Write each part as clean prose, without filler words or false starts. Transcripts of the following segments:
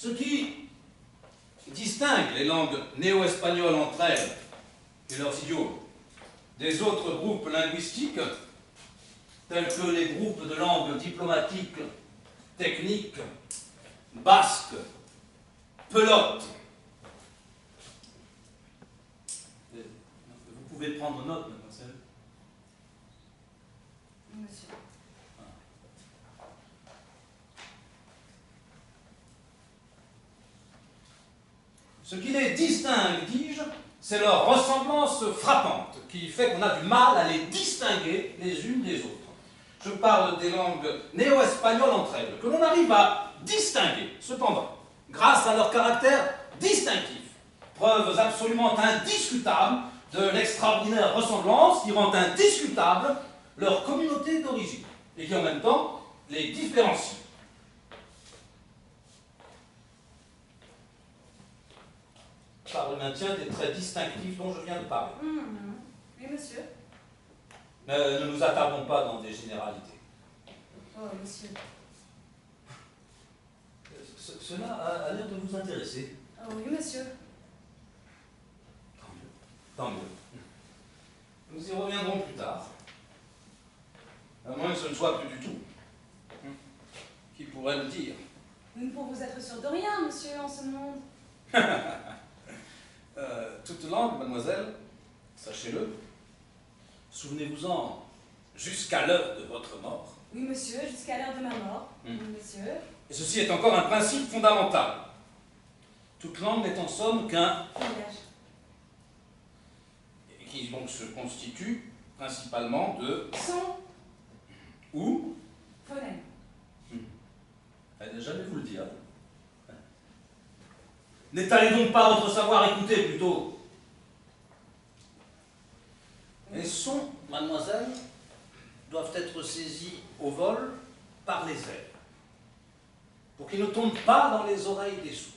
Ce qui distingue les langues néo-espagnoles entre elles et leurs idiomes des autres groupes linguistiques, tels que les groupes de langues diplomatiques, techniques, basques, pelotes. Vous pouvez prendre note, mademoiselle. Monsieur. Ce qui les distingue, dis-je, c'est leur ressemblance frappante, qui fait qu'on a du mal à les distinguer les unes des autres. Je parle des langues néo-espagnoles entre elles, que l'on arrive à distinguer, cependant, grâce à leur caractère distinctif, preuves absolument indiscutables de l'extraordinaire ressemblance qui rend indiscutable leur communauté d'origine, et qui en même temps les différencie. Par le maintien des traits distinctifs dont je viens de parler. Oui, monsieur. Mais ne nous attardons pas dans des généralités. Oh, monsieur. Cela a l'air de vous intéresser. Oh, oui, monsieur. Tant mieux. Tant mieux. Nous y reviendrons plus tard. À moins que ce ne soit plus du tout. Qui pourrait le dire? Nous ne pouvons être sûrs de rien, monsieur, en ce monde. Toute langue, mademoiselle, sachez-le, souvenez-vous-en, jusqu'à l'heure de votre mort. Oui, monsieur, jusqu'à l'heure de ma mort. Oui, monsieur. Et ceci est encore un principe fondamental. Toute langue n'est en somme qu'un Langage. et qui donc se constitue principalement de Son. ou. Phonème. J'allais vous le dire. N'étalez donc pas votre savoir, écoutez plutôt. Les sons, mademoiselle, doivent être saisis au vol par les airs, pour qu'ils ne tombent pas dans les oreilles des sourds.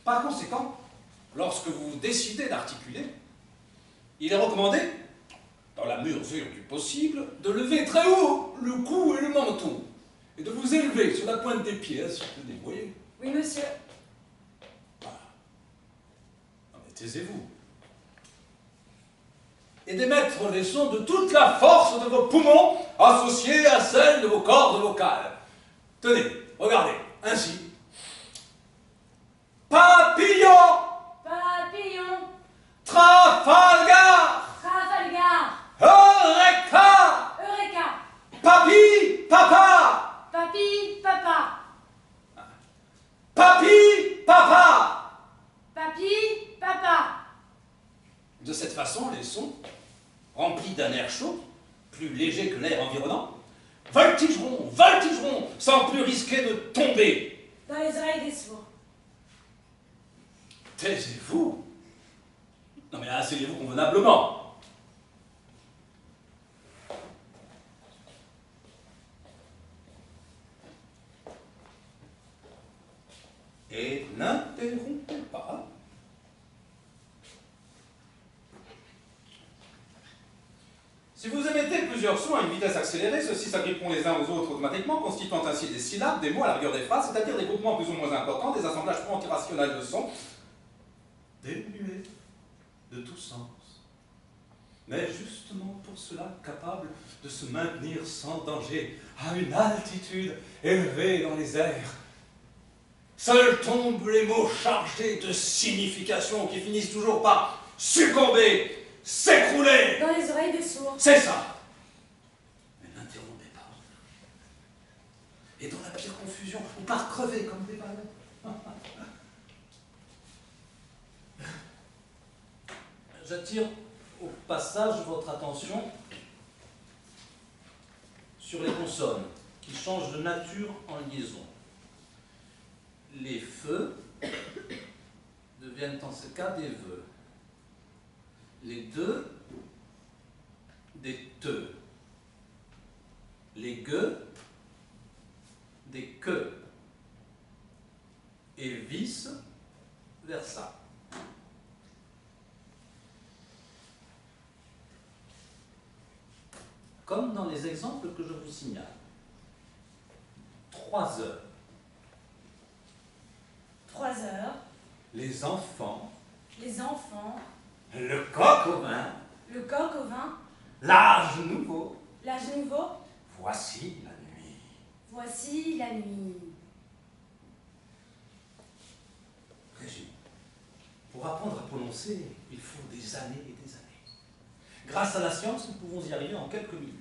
Par conséquent, lorsque vous décidez d'articuler, il est recommandé, dans la mesure du possible, de lever très haut le cou et le menton, et de vous élever sur la pointe des pieds, si vous le voyez. Oui, monsieur. Voilà. Non, mais taisez-vous. Et d'émettre les sons de toute la force de vos poumons associés à celle de vos cordes vocales. Tenez, regardez, ainsi. Papillon, Papillon. Trafalgar, Trafalgar. Eureka, Eureka. Papi, Papa, Papi, papa. Papi, Papa. Papi, papa. De cette façon, les sons, remplis d'un air chaud, plus léger que l'air environnant, voltigeront, voltigeront, sans plus risquer de tomber. Dans les oreilles des sourds. Taisez-vous. Non mais asseyez-vous convenablement. Et n'interrompez pas. Si vous émettez plusieurs sons à une vitesse accélérée, ceux-ci s'agripperont les uns aux autres automatiquement, constituant ainsi des syllabes, des mots à la rigueur des phrases, c'est-à-dire des groupements plus ou moins importants, des assemblages antirationnels de sons, dénués de tout sens, mais justement pour cela capables de se maintenir sans danger à une altitude élevée dans les airs. Seuls tombent les mots chargés de signification qui finissent toujours par succomber, s'écrouler. Dans les oreilles des sourds. C'est ça. Mais n'interrompez pas. Et dans la pire confusion, ou par crever comme des ballons. J'attire au passage votre attention sur les consonnes qui changent de nature en liaison. Les feux deviennent en ce cas des veux. Les deux, des te. Les gueux, des que. Et vice versa. Comme dans les exemples que je vous signale. 3 heures. 3 heures. Les enfants. Les enfants. Le coq au vin. Le coq au vin. L'âge nouveau. L'âge nouveau. Voici la nuit. Voici la nuit. Régine, pour apprendre à prononcer, il faut des années et des années. Grâce à la science, nous pouvons y arriver en quelques minutes.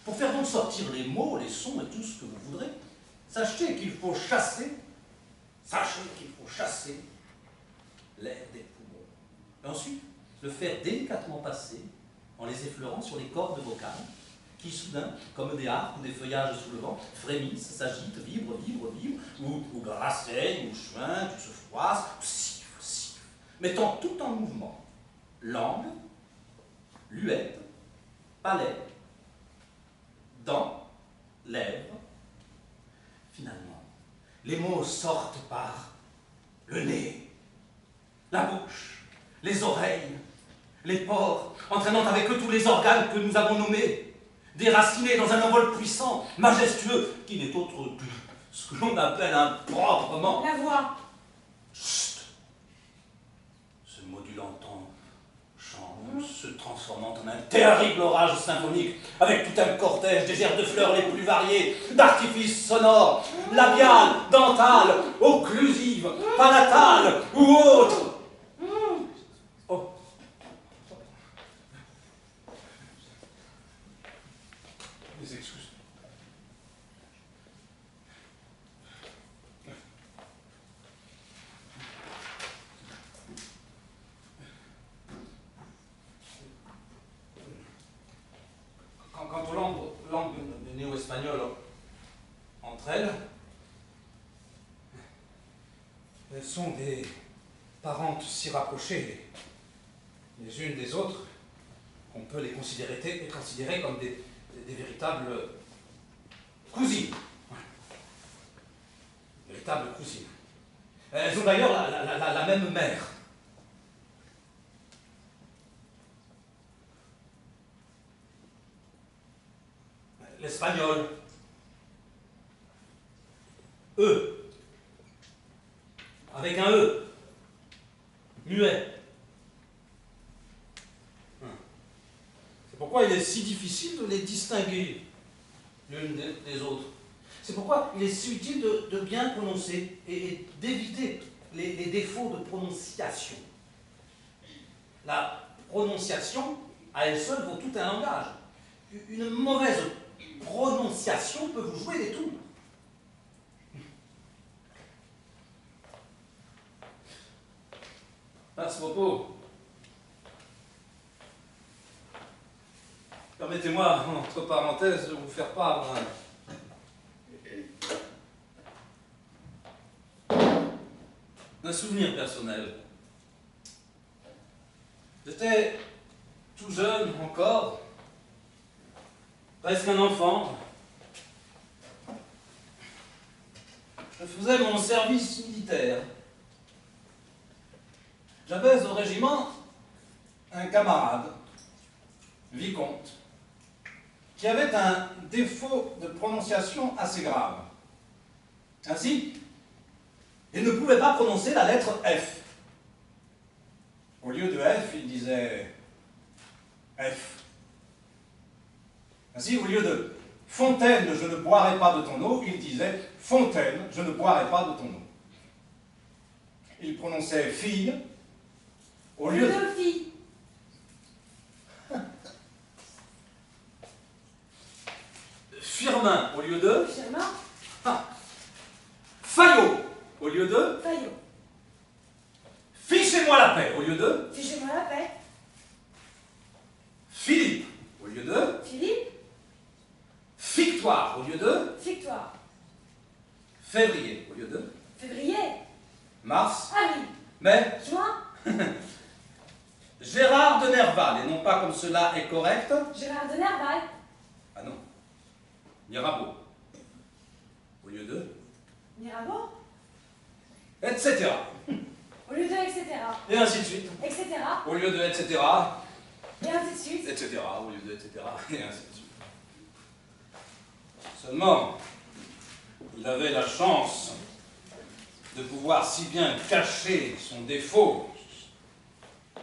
Pour faire donc sortir les mots, les sons et tout ce que vous voudrez, sachez qu'il faut chasser l'air des poumons. Et ensuite, le faire délicatement passer en les effleurant sur les cordes vocales qui soudain, comme des harpes ou des feuillages sous le vent, frémissent, s'agitent, vibrent, ou grasseignent, ou chuintent, ou se froissent, ou sifflent, mettant tout en mouvement. Langue, luette, palais, dents, lèvres. Finalement, les mots sortent par le nez, la bouche, les oreilles, les pores, entraînant avec eux tous les organes que nous avons nommés, déracinés dans un envol puissant, majestueux, qui n'est autre que ce que l'on appelle improprement La voix. chut, se modulant en chant, se transformant en un terrible orage symphonique, avec tout un cortège des airs de fleurs les plus variés, d'artifices sonores, labiales, dentales, occlusives, palatales ou autres. Oh. Mes excuses. Quant aux langues néo-espagnoles entre elles sont des parentes si rapprochées les unes des autres qu'on peut les considérer comme des véritables cousines. Véritables cousines. Elles ont d'ailleurs la même mère. L'espagnol. E. Avec un E. Muet. C'est pourquoi il est si difficile de les distinguer l'une des autres. C'est pourquoi il est si utile de bien prononcer et d'éviter les défauts de prononciation. La prononciation, à elle seule, vaut tout un langage. Une mauvaise prononciation peut vous jouer des tours. À ce propos, permettez-moi, entre parenthèses, de vous faire part d'un souvenir personnel. J'étais tout jeune encore, presque un enfant. Je faisais mon service militaire. J'avais au régiment un camarade, vicomte, qui avait un défaut de prononciation assez grave. Ainsi, il ne pouvait pas prononcer la lettre F. Au lieu de F, il disait F. Ainsi, au lieu de Fontaine, je ne boirai pas de ton eau, il disait Fontaine, je ne boirai pas de ton eau. Il prononçait fille au lieu de fille. Firmin au lieu de Firmin. Fayot au lieu de Fayot. Fichez-moi la paix au lieu de Fichez-moi la paix. Philippe au lieu de Philippe. Victoire au lieu de Victoire. Février au lieu de Février. Mars, Avril. mai, Juin. Gérard de Nerval, et non pas comme cela est correct. Gérard de Nerval. Ah non. Mirabeau au lieu de Mirabeau. etc. Au lieu de etc. Et ainsi de suite. Etc. Au lieu de etc. Et ainsi de suite. Etc. Au lieu de etc. Et ainsi de suite. Seulement, il avait la chance de pouvoir si bien cacher son défaut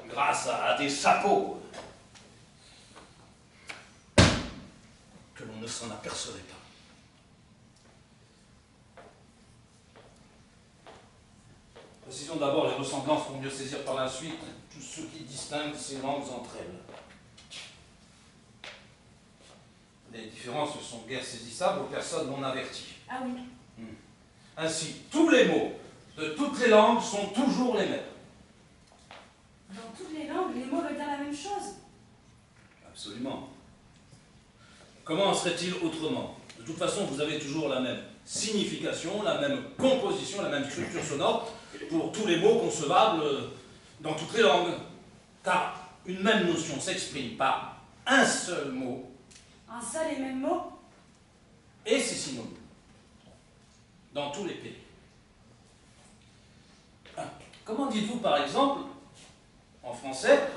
grâce à des sapots que l'on ne s'en apercevait pas. Précisons d'abord les ressemblances pour mieux saisir par la suite tout ce qui distingue ces langues entre elles. Les différences ne sont guère saisissables aux personnes non averties. Ah oui. Ainsi, tous les mots de toutes les langues sont toujours les mêmes. Dans toutes les langues, les mots veulent dire la même chose. Absolument. Comment serait-il autrement? De toute façon, vous avez toujours la même signification, la même composition, la même structure sonore pour tous les mots concevables dans toutes les langues. Car une même notion s'exprime par un seul mot. Un seul et même mot? Et c'est synonyme dans tous les pays. Comment dites-vous, par exemple, en français,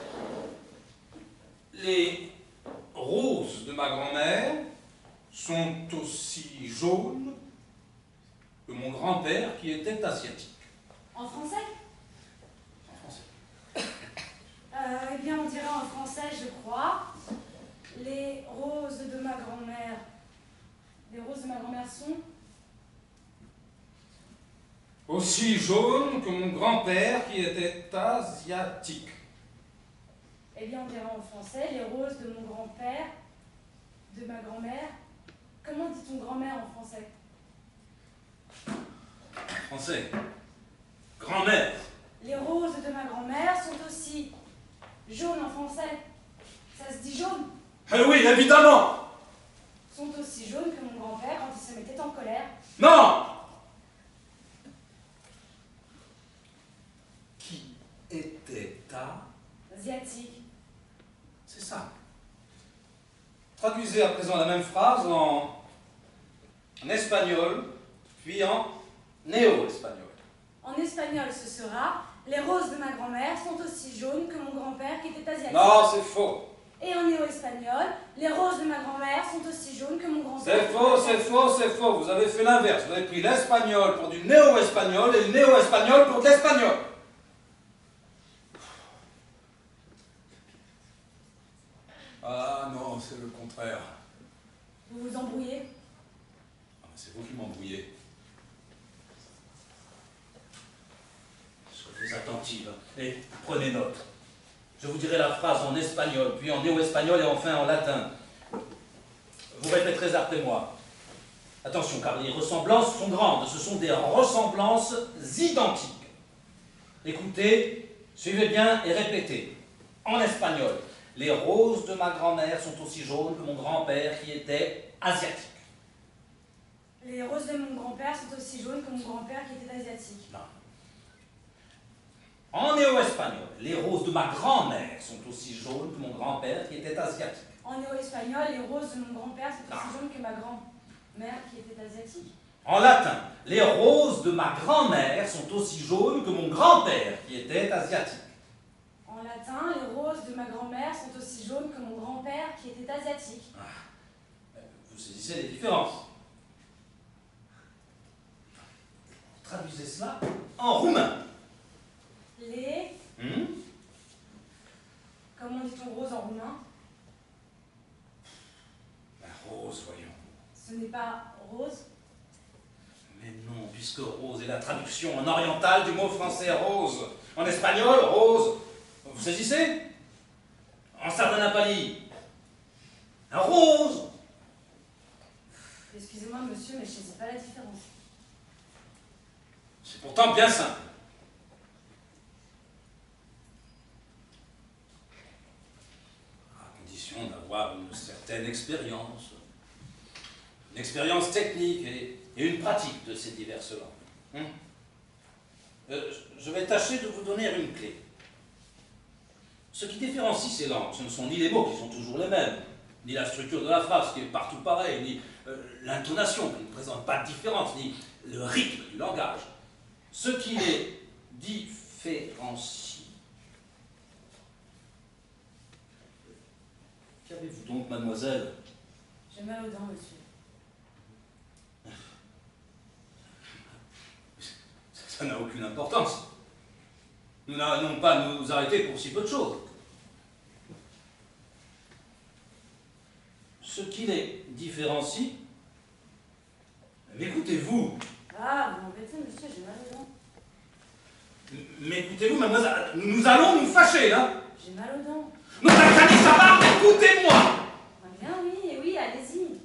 les roses de ma grand-mère sont aussi jaunes que mon grand-père qui était asiatique? En français? En français. Eh bien, on dirait en français, je crois, les roses de ma grand-mère. Les roses de ma grand-mère sont aussi jaunes que mon grand-père qui était asiatique. Eh bien, on dirait en français, les roses de mon grand-père, de ma grand-mère. Comment dit-on grand-mère en français? Français. Grand-mère. Les roses de ma grand-mère sont aussi jaunes en français. Ça se dit jaune? Oui, évidemment. Sont aussi jaunes que mon grand-père quand il se mettait en colère. Non. Qui était Asiatique. C'est ça. Traduisez à présent la même phrase en espagnol, puis en néo-espagnol. En espagnol, ce sera « Les roses de ma grand-mère sont aussi jaunes que mon grand-père qui était asiatique. » Non, c'est faux. Et en néo-espagnol, « Les roses de ma grand-mère sont aussi jaunes que mon grand-père. » C'est faux, c'est faux, c'est faux. Vous avez fait l'inverse. Vous avez pris l'espagnol pour du néo-espagnol et le néo-espagnol pour de l'espagnol. Ah non, c'est le contraire. Vous vous embrouillez? C'est vous qui m'embrouillez. Soyez attentive et prenez note. Je vous dirai la phrase en espagnol, puis en néo-espagnol et enfin en latin. Vous répéterez après moi. Attention, car les ressemblances sont grandes. Ce sont des ressemblances identiques. Écoutez, suivez bien et répétez. En espagnol. Les roses de ma grand-mère sont aussi jaunes que mon grand-père qui était asiatique. Les roses de mon grand-père sont aussi jaunes que mon grand-père qui était asiatique. Non. En néo-espagnol, les roses de ma grand-mère sont aussi jaunes que mon grand-père qui était asiatique. En néo-espagnol, les roses de mon grand-père sont aussi jaunes que ma grand-mère qui était asiatique. En latin, les roses de ma grand-mère sont aussi jaunes que mon grand-père qui était asiatique. En latin, les roses de ma grand-mère sont aussi jaunes que mon grand-père qui était asiatique. Vous saisissez les différences. Traduisez cela en roumain. Les... Comment dit-on rose en roumain? Rose, voyons. Ce n'est pas rose? Mais non, puisque rose est la traduction en oriental du mot français rose. En espagnol, rose. Vous saisissez? En sardanapali, un rose. Excusez-moi, monsieur, mais je ne sais pas la différence. C'est pourtant bien simple. À condition d'avoir une certaine expérience. Une expérience technique et une pratique de ces diverses langues. Je vais tâcher de vous donner une clé. Ce qui différencie ces langues, ce ne sont ni les mots qui sont toujours les mêmes, ni la structure de la phrase qui est partout pareille, ni l'intonation qui ne présente pas de différence, ni le rythme du langage. Ce qui les différencie. Qu'avez-vous donc, mademoiselle? J'ai mal aux dents, monsieur. Ça n'a aucune importance. Nous n'allons pas nous arrêter pour si peu de choses. Ce qui les différencie... Mais écoutez-vous. Ah, vous m'embêtez, monsieur, j'ai mal aux dents. Mais écoutez-vous, mademoiselle, nous allons nous fâcher, là. J'ai mal aux dents. Non, ça va, écoutez-moi. Ah bien, oui, allez-y.